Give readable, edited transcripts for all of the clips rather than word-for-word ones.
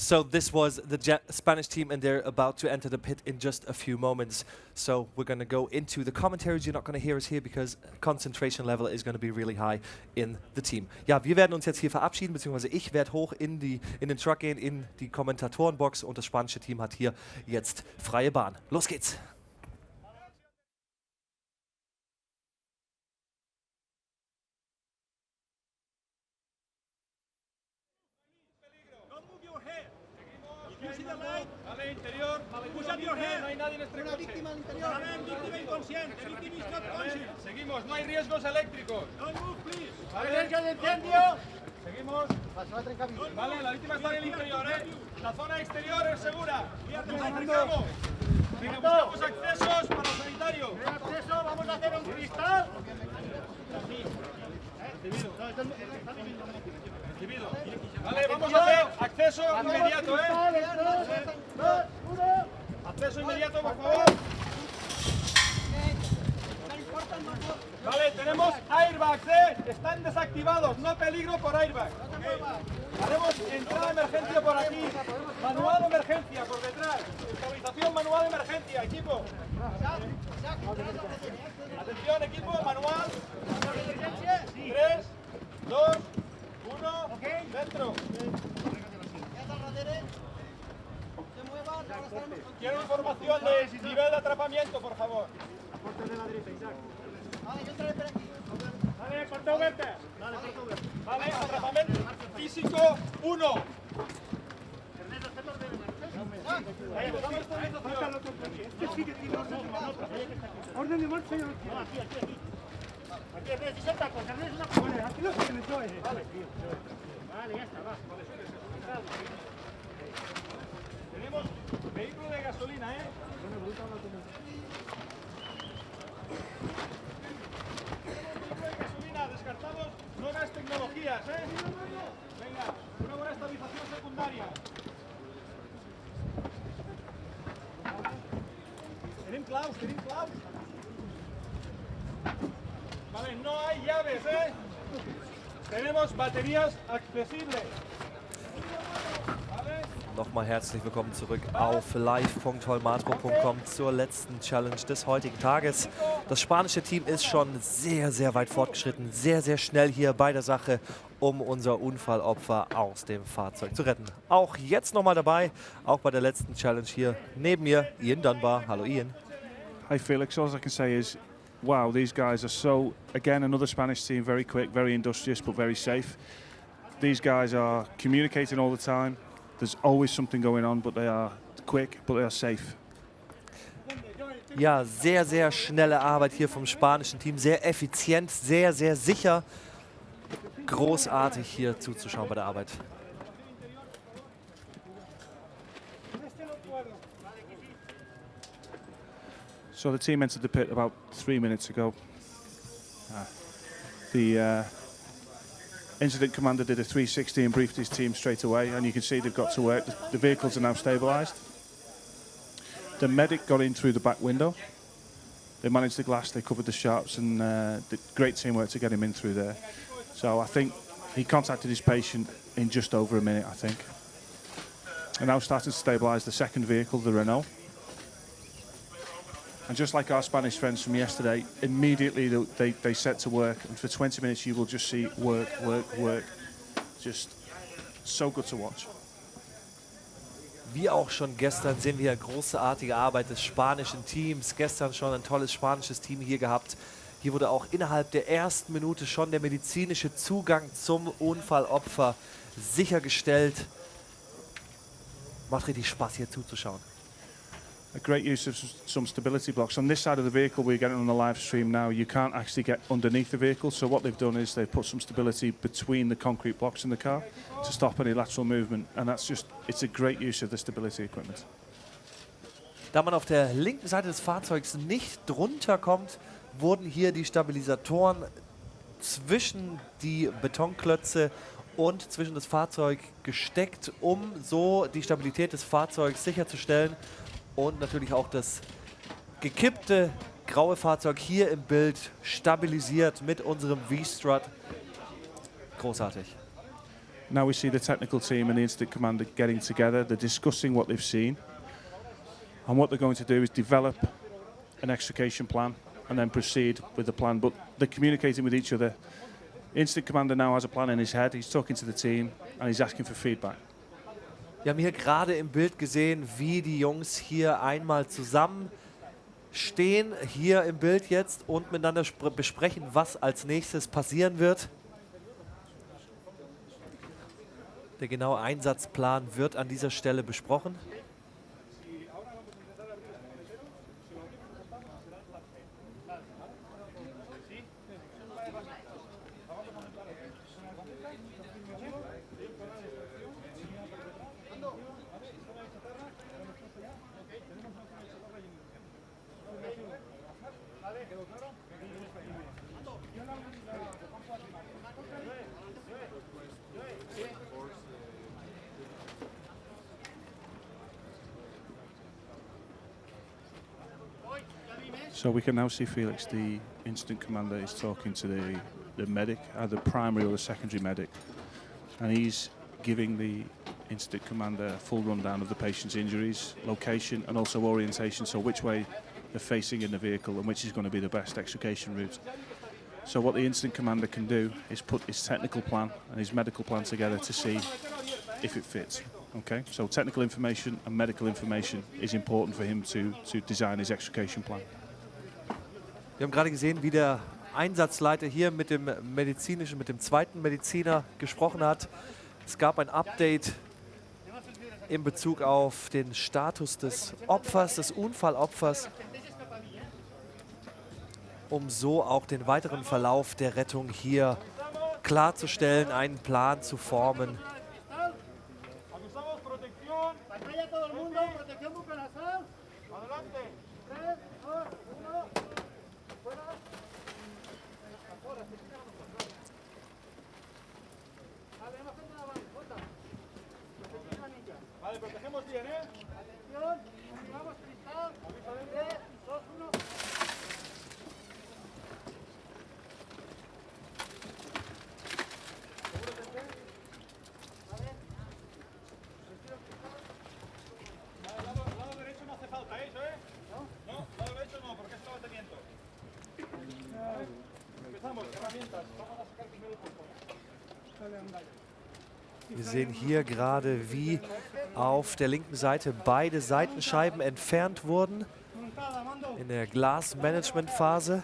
So this was the Spanish team, and they're about to enter the pit in just a few moments. So we're going to go into the commentaries. You're not going to hear us here because concentration level is going to be really high in the team. Ja, wir werden uns jetzt hier verabschieden, beziehungsweise ich werde hoch in den Truck gehen, in die Kommentatorenbox, und das spanische Team hat hier jetzt freie Bahn. Los geht's! Vale, interior. Push up your head. No hay nadie en este coche. Víctima inconsciente. Seguimos, no hay riesgos eléctricos. Don't move, please. Vale, de incendio. Seguimos. Vale, la víctima está en el interior, La zona exterior es segura. Nos acercamos. Venga, buscamos accesos para los sanitarios. Acceso, vamos a hacer un cristal. Vale, vamos a hacer acceso inmediato, Acceso inmediato, por favor. Vale, tenemos airbags, Están desactivados, no peligro por airbag. Haremos entrada de emergencia por aquí. Manual de emergencia por detrás. Estabilización manual de emergencia, equipo. Atención, equipo, manual. 3, 2, 1, dentro. Quiero información de nivel de atrapamiento, por favor. Aporte de la derecha, Isaac. Vale, yo entraré por aquí. Vale, puerta abierta. Vale, atrapamiento físico 1. Orden de marcha. Aquí. Aquí, aquí lo tienes, Vale, ya está, va. Tenemos vehículo de gasolina, Vehículo de gasolina, descartados nuevas tecnologías, Venga, una buena estabilización secundaria. Tenim claus. Vale, no hay llaves, Tenemos baterías accesibles. Nochmal herzlich willkommen zurück auf live.holmatro.com zur letzten Challenge des heutigen Tages. Das spanische Team ist schon sehr, sehr weit fortgeschritten, sehr, sehr schnell hier bei der Sache, um unser Unfallopfer aus dem Fahrzeug zu retten. Auch jetzt nochmal dabei, auch bei der letzten Challenge hier neben mir, Ian Dunbar. Hallo Ian. Hi Felix, all I can say is, wow, these guys are so, again, another Spanish team, very quick, very industrious, but very safe. These guys are communicating all the time. There's always something going on, but they are quick, but they are safe. Ja, sehr, sehr schnelle Arbeit hier vom spanischen Team, sehr effizient, sehr, sehr sicher. Großartig hier zuzuschauen bei der Arbeit. So the team entered the pit about 3 minutes ago. The incident commander did a 360 and briefed his team straight away, and you can see they've got to work. The vehicles are now stabilised. The medic got in through the back window. They managed the glass, they covered the sharps, and did great teamwork to get him in through there. So I think he contacted his patient in just over a minute, I think. And now starting to stabilise the second vehicle, the Renault. And just like our Spanish friends from yesterday, immediately they set to work, and for 20 minutes you will just see work. Just so good to watch. Wie auch schon gestern sehen wir großartige Arbeit des spanischen Teams. Gestern schon ein tolles spanisches Team hier gehabt. Hier wurde auch innerhalb der ersten Minute schon der medizinische Zugang zum Unfallopfer sichergestellt. Macht richtig Spaß hier zuzuschauen. A great use of some stability blocks. On this side of the vehicle, we're getting on the live stream now, you can't actually get underneath the vehicle. So what they've done is they've put some stability between the concrete blocks in the car to stop any lateral movement. And that's just, it's a great use of the stability equipment. Da man auf der linken Seite des Fahrzeugs nicht drunter kommt, wurden hier die Stabilisatoren zwischen die Betonklötze und zwischen das Fahrzeug gesteckt, um so die Stabilität des Fahrzeugs sicherzustellen. Und natürlich auch das gekippte graue Fahrzeug hier im Bild stabilisiert mit unserem V-Strut. Großartig. Now we see the technical team and the incident commander getting together. They're discussing what they've seen. And what they're going to do is develop an extrication plan and then proceed with the plan. But they're communicating with each other. Incident commander now has a plan in his head. He's talking to the team and he's asking for feedback. Wir haben hier gerade im Bild gesehen, wie die Jungs hier einmal zusammen stehen, hier im Bild jetzt, und miteinander besprechen, was als nächstes passieren wird. Der genaue Einsatzplan wird an dieser Stelle besprochen. So we can now see Felix, the incident commander, is talking to the medic, either primary or the secondary medic, and he's giving the incident commander a full rundown of the patient's injuries, location, and also orientation, so which way they're facing in the vehicle and which is going to be the best extrication route. So what the incident commander can do is put his technical plan and his medical plan together to see if it fits. Okay, so technical information and medical information is important for him to design his extrication plan. Wir haben gerade gesehen, wie der Einsatzleiter hier mit dem zweiten Mediziner gesprochen hat. Es gab ein Update in Bezug auf den Status des Opfers, des Unfallopfers, um so auch den weiteren Verlauf der Rettung hier klarzustellen, einen Plan zu formen. Vale, protegemos bien, ¿eh? Atención, vamos, cristal. 3, 2, 1. Lado derecho no hace falta eso, ¿eh? No, lado derecho no, porque es el levantamiento. Empezamos, herramientas. Vamos a sacar primero el cuerpo. Wir sehen hier gerade, wie auf der linken Seite beide Seitenscheiben entfernt wurden in der Glasmanagement-Phase.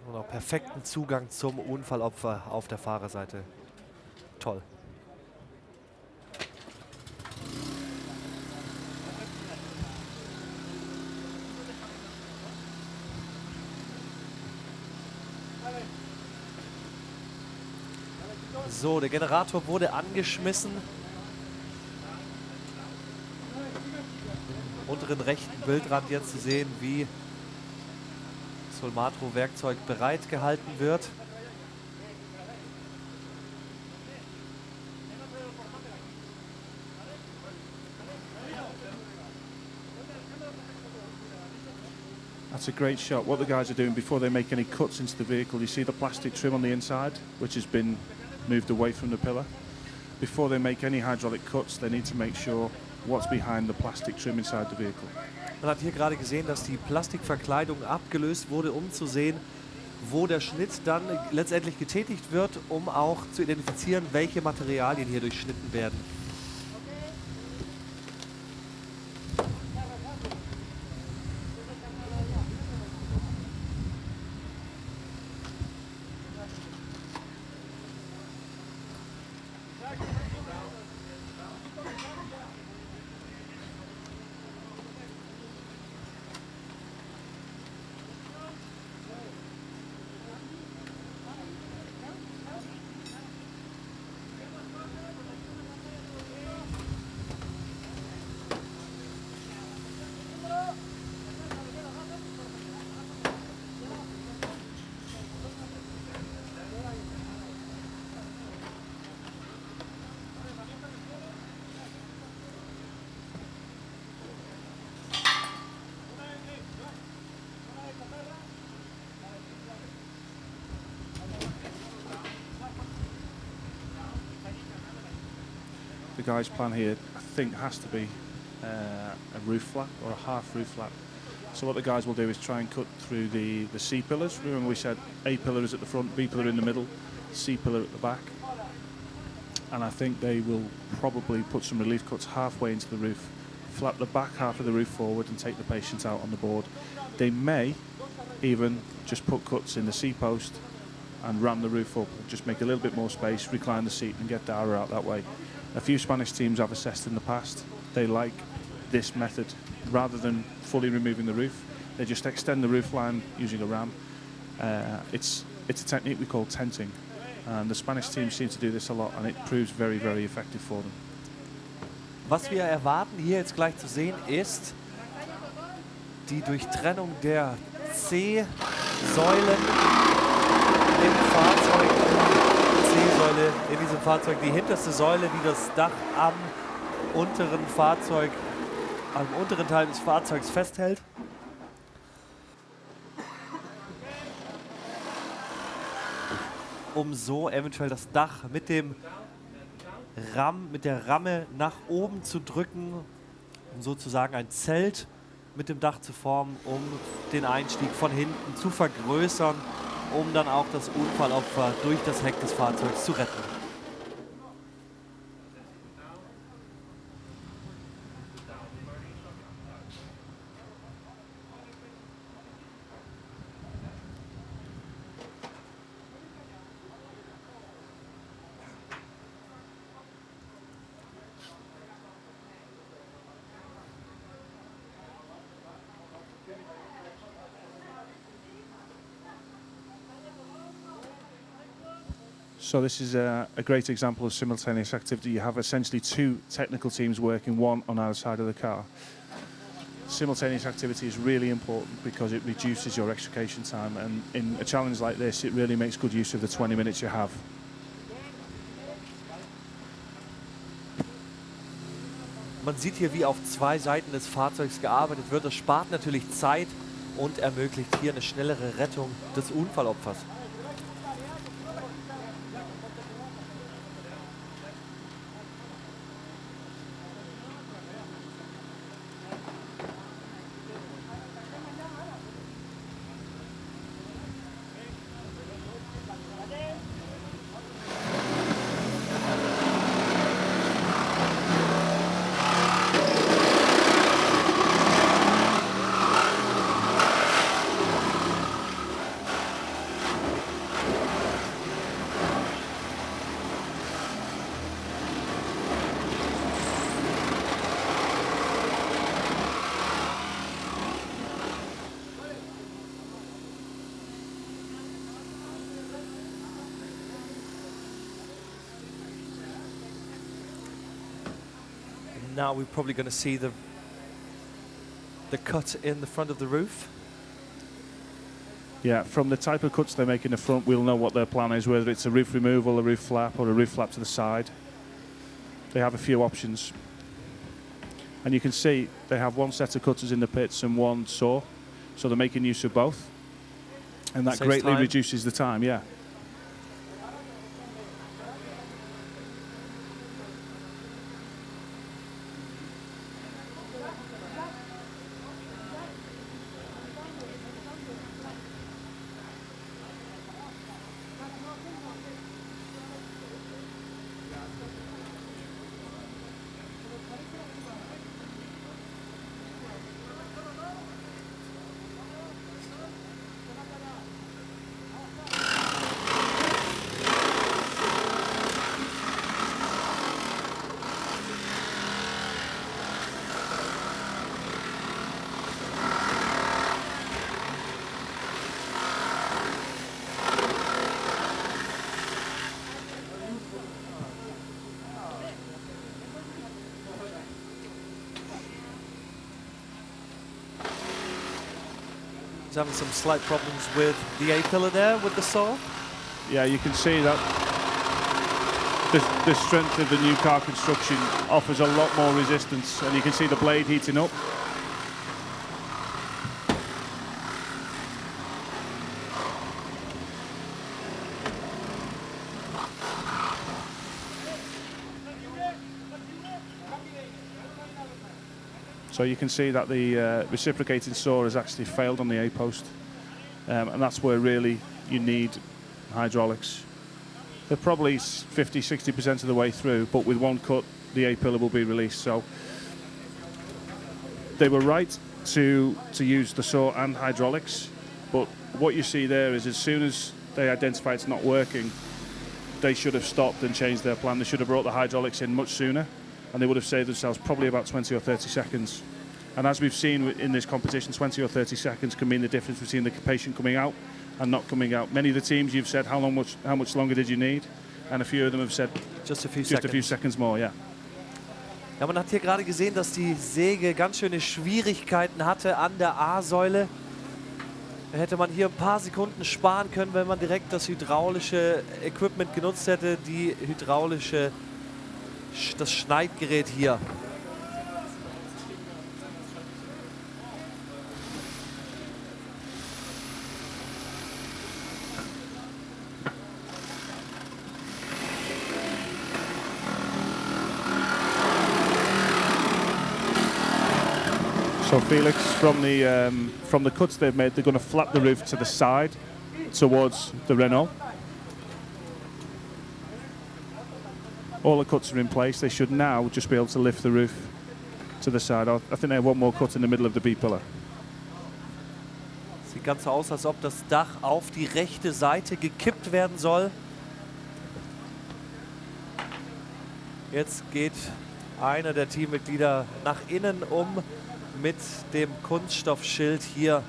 Und auch perfekten Zugang zum Unfallopfer auf der Fahrerseite. Toll. So, der Generator wurde angeschmissen. Im unteren rechten Bildrand jetzt zu sehen, wie das Holmatro-Werkzeug bereit gehalten wird. That's a great shot. What the guys are doing before they make any cuts into the vehicle, you see the plastic trim on the inside, which has been moved away from the pillar. Before they make any hydraulic cuts, they need to make sure what's behind the plastic trim inside the vehicle. Man hat hier gerade gesehen, dass die Plastikverkleidung abgelöst wurde, um zu sehen, wo der Schnitt dann letztendlich getätigt wird, um auch zu identifizieren, welche Materialien hier durchschnitten werden. the guys' plan here, I think, has to be a roof flap or a half roof flap. So what the guys will do is try and cut through the C pillars. Remember we said A pillar is at the front, B pillar in the middle, C pillar at the back. And I think they will probably put some relief cuts halfway into the roof, flap the back half of the roof forward and take the patient out on the board. They may even just put cuts in the C post and ram the roof up, just make a little bit more space, recline the seat and get Dara out that way. A few Spanish teams I've assessed in the past, they like this method. Rather than fully removing the roof, they just extend the roof line using a ram. It's a technique we call tenting. And the Spanish teams seem to do this a lot and it proves very, very effective for them. Was wir erwarten hier jetzt gleich zu sehen ist die Durchtrennung der C-Säulen im Fahrzeug. C-Säule in diesem Fahrzeug, die hinterste Säule, die das Dach am unteren Teil des Fahrzeugs festhält. Um so eventuell das Dach mit der Ramme nach oben zu drücken, um sozusagen ein Zelt mit dem Dach zu formen, um den Einstieg von hinten zu vergrößern, um dann auch das Unfallopfer durch das Heck des Fahrzeugs zu retten. So this is a great example of simultaneous activity. You have essentially two technical teams working, one on either side of the car. Simultaneous activity is really important because it reduces your extrication time, and in a challenge like this it really makes good use of the 20 minutes you have. Man sieht hier, wie auf zwei Seiten des Fahrzeugs gearbeitet wird. Das spart natürlich Zeit und ermöglicht hier eine schnellere Rettung des Unfallopfers. Now we're probably going to see the cut in the front of the roof. Yeah, from the type of cuts they make in the front, we'll know what their plan is, whether it's a roof removal, a roof flap, or a roof flap to the side. They have a few options. And you can see they have one set of cutters in the pits and one saw, so they're making use of both. And that greatly reduces the time, yeah. He's having some slight problems with the A-pillar there with the saw. Yeah, you can see that the strength of the new car construction offers a lot more resistance, and you can see the blade heating up. So you can see that the reciprocating saw has actually failed on the A post, and that's where really you need hydraulics. They're probably 50–60% of the way through, but with one cut, the A pillar will be released. So they were right to use the saw and hydraulics, but what you see there is as soon as they identify it's not working, they should have stopped and changed their plan. They should have brought the hydraulics in much sooner, and they would have saved themselves probably about 20 or 30 seconds. And as we've seen in this competition, 20 or 30 seconds can mean the difference between the patient coming out and not coming out. Many of the teams you've said how much longer did you need, and a few of them have said just a few seconds more. Yeah. Ja, man hat hier gerade gesehen, dass die Säge ganz schöne Schwierigkeiten hatte an der A-Säule. Da hätte man hier ein paar Sekunden sparen können, wenn man direkt das hydraulische Equipment genutzt hätte, das Schneidgerät hier. So Felix, from the cuts they've made, they're going to flap the roof to the side towards the Renault. All the cuts are in place. They should now just be able to lift the roof to the side. I think they have one more cut in the middle of the B pillar. Sieht ganz so aus, als ob das Dach auf die rechte Seite gekippt werden soll. Jetzt geht einer der Teammitglieder nach innen, um mit dem Kunststoffschild hier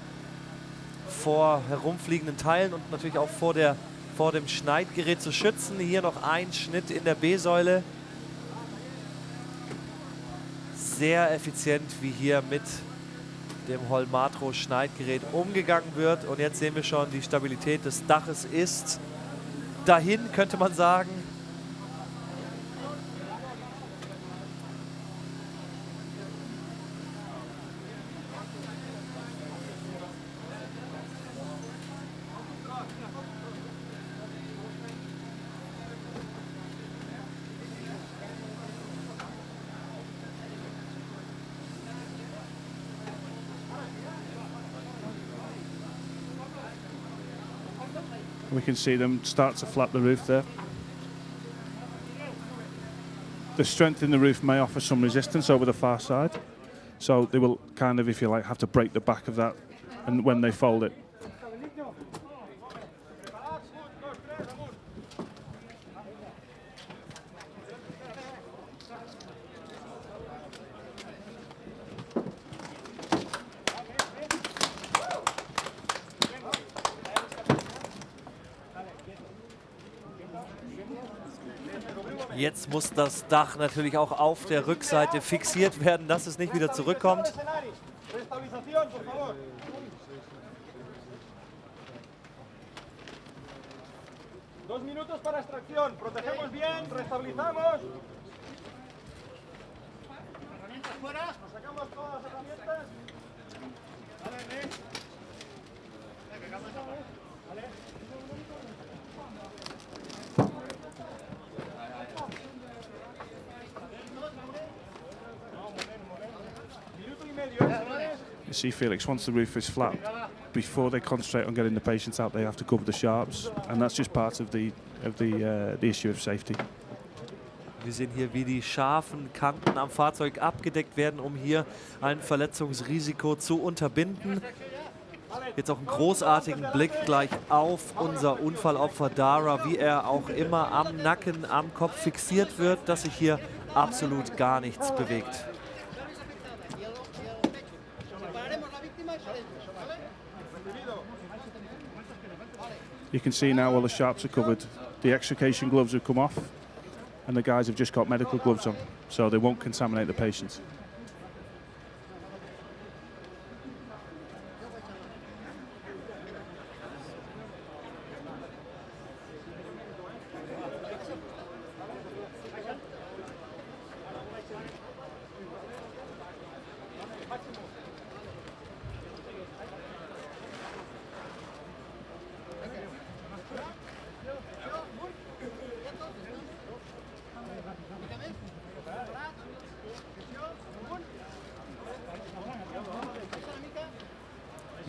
vor herumfliegenden Teilen und natürlich auch vor dem Schneidgerät zu schützen. Hier noch ein Schnitt in der B-Säule. Sehr effizient, wie hier mit dem Holmatro Schneidgerät umgegangen wird. Und jetzt sehen wir schon, die Stabilität des Daches ist dahin, könnte man sagen. We can see them start to flap the roof there. The strength in the roof may offer some resistance over the far side, so they will kind of, if you like, have to break the back of that and when they fold it. Jetzt muss das Dach natürlich auch auf der Rückseite fixiert werden, dass es nicht wieder zurückkommt. Dos minutos para extracción. Protegemos bien, restabilizamos. Herramientas fuera. Nos sacamos todas las herramientas. Vale, Vale. You see, Felix, once the roof is flat, before they concentrate on getting the patients out, they have to cover the sharps, and that's just part of the issue of safety. Wir sehen hier, wie die scharfen Kanten am Fahrzeug abgedeckt werden, um hier ein Verletzungsrisiko zu unterbinden. Jetzt auch einen großartigen Blick gleich auf unser Unfallopfer Dara, wie er auch immer am Nacken, am Kopf fixiert wird, dass sich hier absolut gar nichts bewegt. You can see now all the sharps are covered. The extrication gloves have come off, and the guys have just got medical gloves on, so they won't contaminate the patients.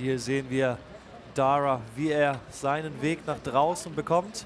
Hier sehen wir Dara, wie er seinen Weg nach draußen bekommt.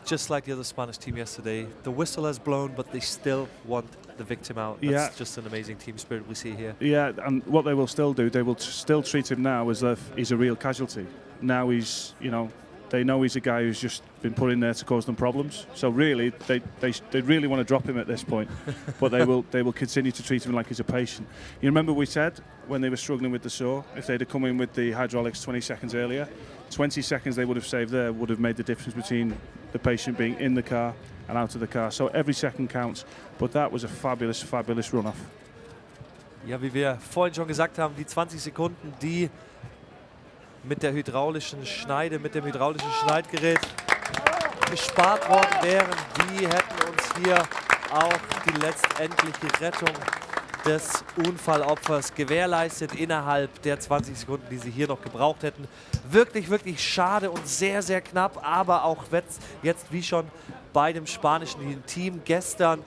Just like the other Spanish team yesterday, the whistle has blown, but they still want the victim out. That's just an amazing team spirit we see here. Yeah, and what they will still do, they will still treat him now as if he's a real casualty. Now he's, you know, they know he's a guy who's just been put in there to cause them problems. So really, they really want to drop him at this point, but they will continue to treat him like he's a patient. You remember we said when they were struggling with the saw, if they'd have come in with the hydraulics 20 seconds earlier, 20 seconds they would have saved there would have made the difference between the patient being in the car and out of the car. So every second counts, but that was a fabulous, fabulous run-off. Ja, wie wir vorhin schon gesagt haben, die 20 Sekunden, die mit der hydraulischen Schneide, mit dem hydraulischen Schneidgerät gespart worden wären, die hätten uns hier auch die letztendliche Rettung des Unfallopfers gewährleistet innerhalb der 20 Sekunden, die sie hier noch gebraucht hätten. Wirklich, wirklich schade und sehr, sehr knapp, aber auch jetzt wie schon bei dem spanischen Team gestern